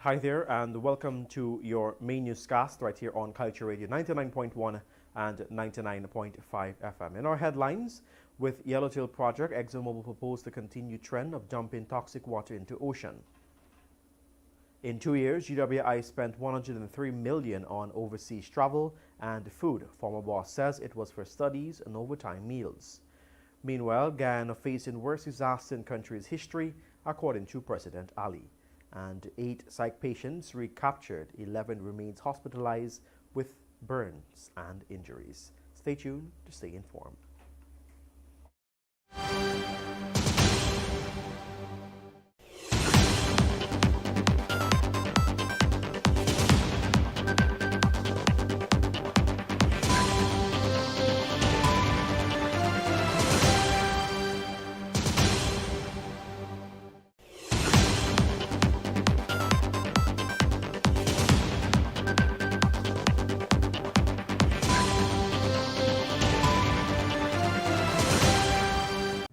Hi there, and welcome to your main newscast right here on Kaieteur Radio 99.1 and 99.5 FM. In our headlines, with Yellowtail Project, ExxonMobil proposed to continue trend of dumping toxic water into ocean. In 2 years, GWI spent $103 million on overseas travel and food. Former boss says it was for studies and overtime meals. Meanwhile, Guyana facing worst disaster in country's history, according to President Ali. And 8 psych patients recaptured, 11 remains hospitalized with burns and injuries. Stay tuned to stay informed.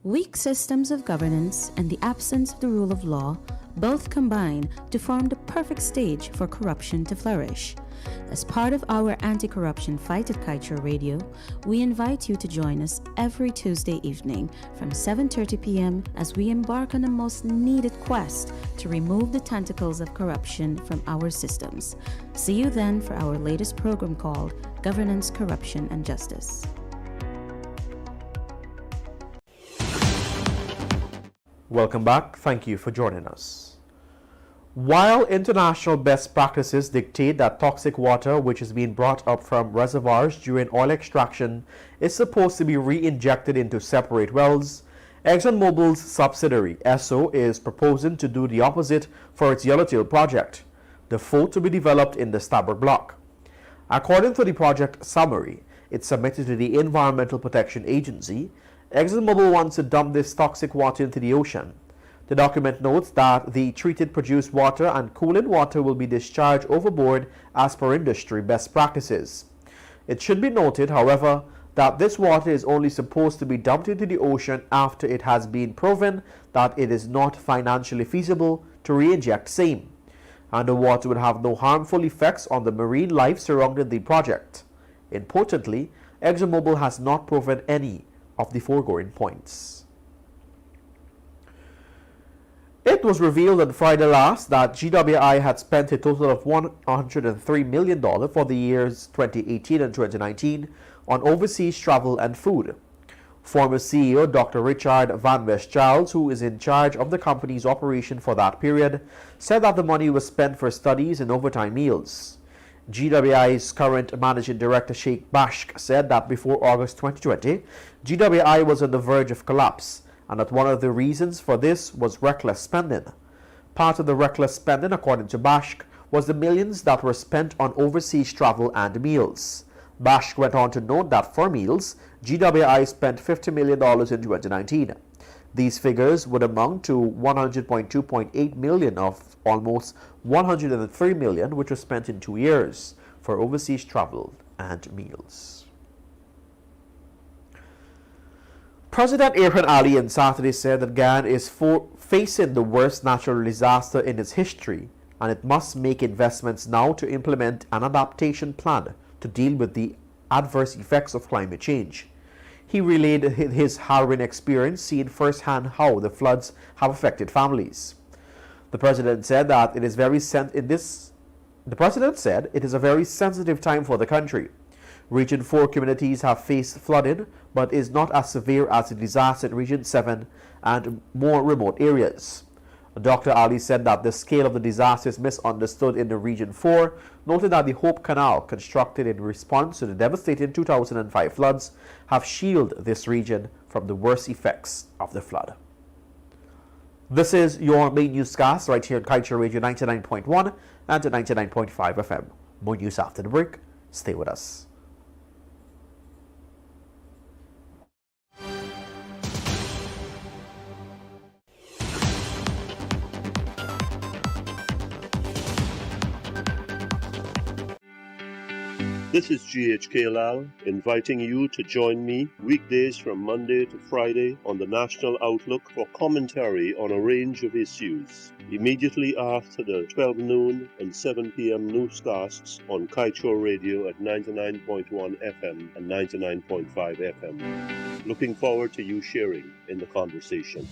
Weak systems of governance and the absence of the rule of law both combine to form the perfect stage for corruption to flourish. As part of our anti-corruption fight at Kaieteur Radio, we invite you to join us every Tuesday evening from 7:30 p.m. as we embark on the most needed quest to remove the tentacles of corruption from our systems. See you then for our latest program called Governance, Corruption and Justice. Welcome back. Thank you for joining us. While international best practices dictate that toxic water which is being brought up from reservoirs during oil extraction is supposed to be re-injected into separate wells, ExxonMobil's subsidiary Esso is proposing to do the opposite for its Yellowtail project, the fourth to be developed in the Stabroek Block. According to the project summary it submitted to the Environmental Protection Agency, ExxonMobil wants to dump this toxic water into the ocean. The document notes that the treated produced water and cooling water will be discharged overboard as per industry best practices. It should be noted, however, that this water is only supposed to be dumped into the ocean after it has been proven that it is not financially feasible to re-inject same, and the water would have no harmful effects on the marine life surrounding the project. Importantly, ExxonMobil has not proven any of the foregoing points. It was revealed on Friday last that GWI had spent a total of $103 million for the years 2018 and 2019 on overseas travel and food. Former CEO Dr. Richard Van West-Charles, who is in charge of the company's operation for that period, said that the money was spent for studies and overtime meals. GWI's current managing director Sheikh Bashk said that before August 2020, GWI was on the verge of collapse, and that one of the reasons for this was reckless spending. Part of the reckless spending, according to Bashk, was the millions that were spent on overseas travel and meals. Bashk went on to note that for meals, GWI spent $50 million in 2019. These figures would amount to $102.8 million of almost $103 million, which was spent in 2 years for overseas travel and meals. President Irfan Ali on Saturday said that Guyana is facing the worst natural disaster in its history, and it must make investments now to implement an adaptation plan to deal with the adverse effects of climate change. He relayed his harrowing experience seeing firsthand how the floods have affected families. The president said that it is a very sensitive time for the country. Region 4 communities have faced flooding, but is not as severe as the disaster in Region 7 and more remote areas. Dr. Ali said that the scale of the disaster is misunderstood in the Region 4, noting that the Hope Canal, constructed in response to the devastating 2005 floods, have shielded this region from the worst effects of the flood. This is your main newscast right here on Kaieteur Radio 99.1 and 99.5 FM. More news after the break. Stay with us. This is GHK Lal inviting you to join me weekdays from Monday to Friday on the National Outlook for commentary on a range of issues. Immediately after the 12 noon and 7 p.m. newscasts on Kaieteur Radio at 99.1 FM and 99.5 FM. Looking forward to you sharing in the conversation.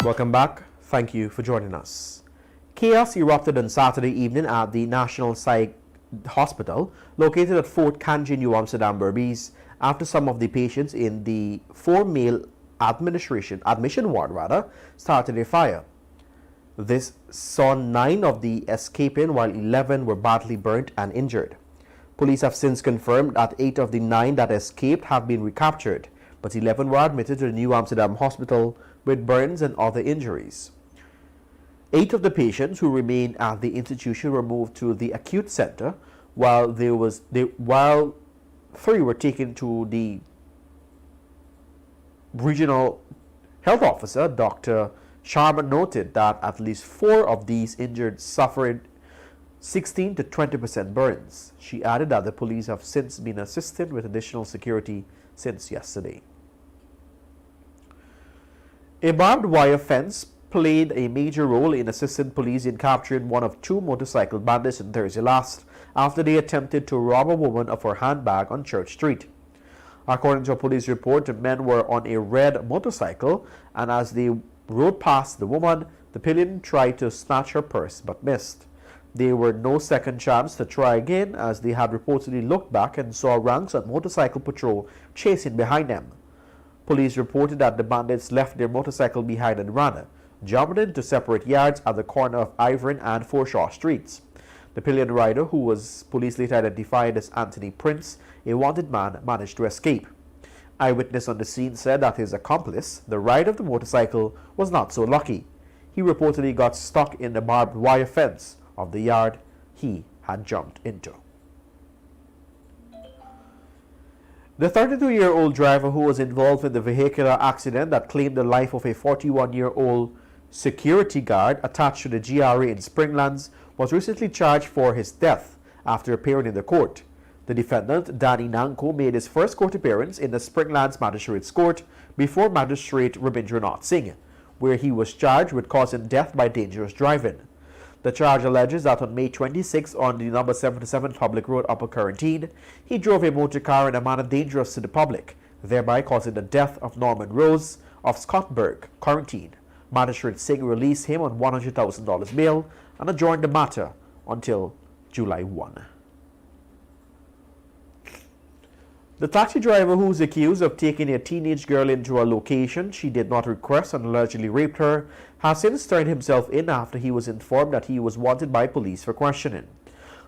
Welcome back. Thank you for joining us. Chaos erupted on Saturday evening at the National Psych Hospital located at Fort Kanji, New Amsterdam, Berbice, after some of the patients in the 4-male admission ward started a fire. This saw 9 of the escaping while 11 were badly burnt and injured. Police have since confirmed that 8 of the 9 that escaped have been recaptured, but 11 were admitted to the New Amsterdam Hospital with burns and other injuries. 8 of the patients who remained at the institution were moved to the acute center, while 3 were taken to the regional health officer. Dr. Sharma noted that at least 4 of these injured suffered 16 to 20% burns. She added that the police have since been assisted with additional security since yesterday. A barbed wire fence played a major role in assisting police in capturing one of 2 motorcycle bandits on Thursday last after they attempted to rob a woman of her handbag on Church Street. According to a police report, the men were on a red motorcycle, and as they rode past the woman, the pillion tried to snatch her purse but missed. There were no second chance to try again, as they had reportedly looked back and saw ranks of motorcycle patrol chasing behind them. Police reported that the bandits left their motorcycle behind and ran, jumping into separate yards at the corner of Ivern and Forshaw Streets. The pillion rider, who was police later identified as Anthony Prince, a wanted man, managed to escape. Eyewitness on the scene said that his accomplice, the rider of the motorcycle, was not so lucky. He reportedly got stuck in the barbed wire fence of the yard he had jumped into. The 32-year-old driver who was involved in the vehicular accident that claimed the life of a 41-year-old security guard attached to the GRA in Springlands was recently charged for his death after appearing in the court. The defendant, Danny Nanko, made his first court appearance in the Springlands Magistrates Court before Magistrate Rabindranath Singh, where he was charged with causing death by dangerous driving. The charge alleges that on May 26 on the number 77 Public Road, Upper Quarantine, he drove a motor car in a manner dangerous to the public, thereby causing the death of Norman Rose of Scottburg, Quarantine. Magistrate Singh released him on $100,000 bail and adjourned the matter until July 1. The taxi driver who is accused of taking a teenage girl into a location she did not request and allegedly raped her has since turned himself in after he was informed that he was wanted by police for questioning.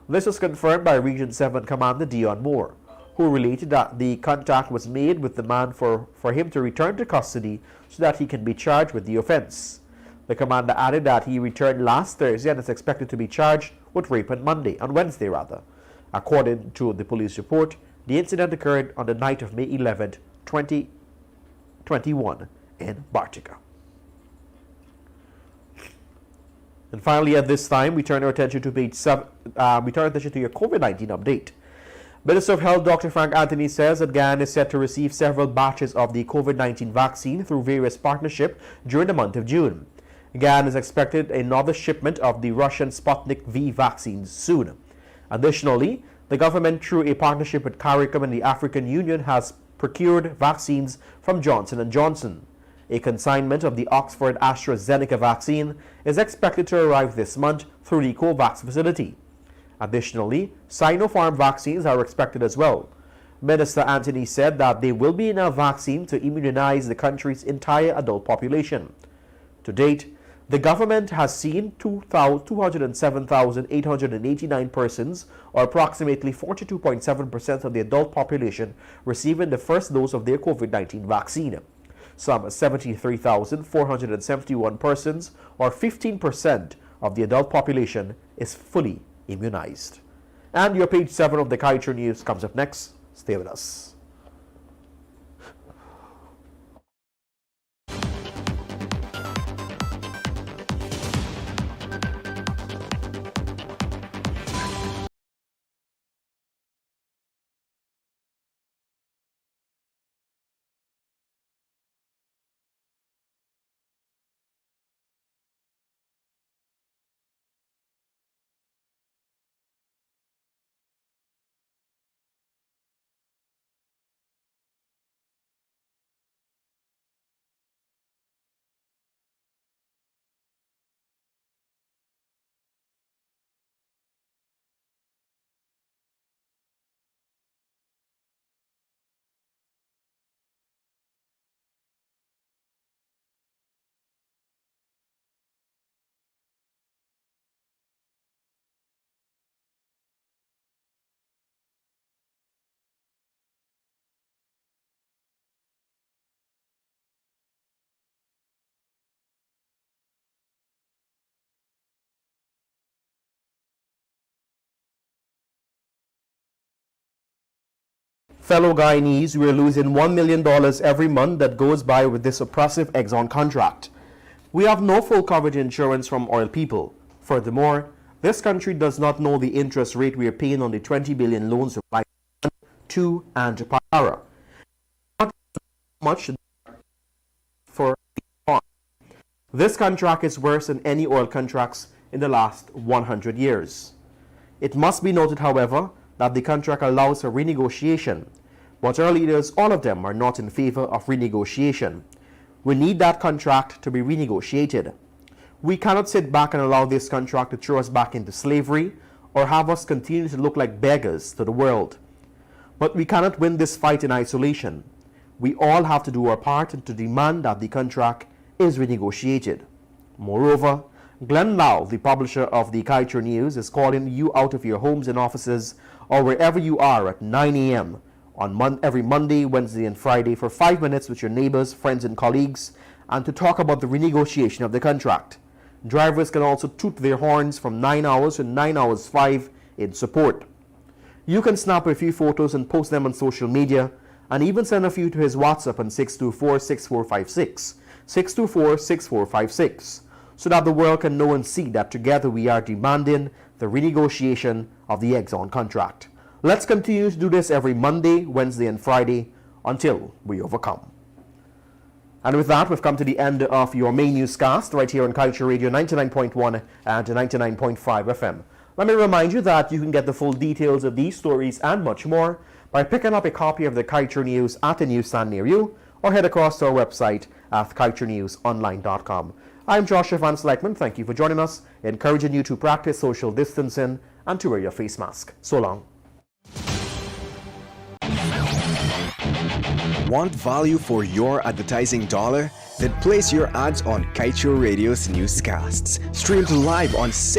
This was confirmed by Region 7 Commander Dion Moore, who related that the contact was made with the man for him to return to custody so that he can be charged with the offense. The commander added that he returned last Thursday and is expected to be charged with rape on Wednesday. According to the police report, the incident occurred on the night of May 11, 2021 in Bartica. And finally, at this time, we turn our attention to your COVID-19 update. Minister of Health Dr. Frank Anthony says that Guyana is set to receive several batches of the COVID-19 vaccine through various partnerships during the month of June. Guyana is expected another shipment of the Russian Sputnik V vaccines soon. Additionally, the government, through a partnership with CARICOM and the African Union, has procured vaccines from Johnson & Johnson. A consignment of the Oxford AstraZeneca vaccine is expected to arrive this month through the COVAX facility. Additionally, Sinopharm vaccines are expected as well. Minister Anthony said that there will be enough vaccine to immunize the country's entire adult population. To date, the government has seen 207,889 persons, or approximately 42.7% of the adult population, receiving the first dose of their COVID-19 vaccine. Some 73,471 persons, or 15% of the adult population, is fully immunized. And your page 7 of the Kaieteur News comes up next. Stay with us. Fellow Guyanese, we're losing $1 million every month that goes by with this oppressive Exxon contract. We have no full coverage insurance from oil people. Furthermore, this country does not know the interest rate we are paying on the 20 billion loans of Life 2 and Payara. Not much for this contract is worse than any oil contracts in the last 100 years. It must be noted, however, that the contract allows for renegotiation, but our leaders, all of them, are not in favor of renegotiation. We need that contract to be renegotiated. We cannot sit back and allow this contract to throw us back into slavery or have us continue to look like beggars to the world. But we cannot win this fight in isolation. We all have to do our part and to demand that the contract is renegotiated. Moreover, Glenn Lau, the publisher of the Kaieteur News, is calling you out of your homes and offices or wherever you are at 9 a.m. on every Monday, Wednesday, and Friday for 5 minutes with your neighbors, friends, and colleagues, and to talk about the renegotiation of the contract. Drivers can also toot their horns from 9 hours to 9 hours 5 in support. You can snap a few photos and post them on social media, and even send a few to his WhatsApp on 624-6456, 624-6456, so that the world can know and see that together we are demanding the renegotiation of the Exxon contract. Let's continue to do this every Monday, Wednesday, and Friday until we overcome. And with that, we've come to the end of your main newscast right here on Kaieteur Radio 99.1 and 99.5 FM. Let me remind you that you can get the full details of these stories and much more by picking up a copy of the Kaieteur News at a newsstand near you, or head across to our website at kaieteurnewsonline.com. I'm Joshua Van Slyckman. Thank you for joining us, encouraging you to practice social distancing and to wear your face mask. So long. Want value for your advertising dollar? Then place your ads on Kaieteur Radio's newscasts. Streamed live on 6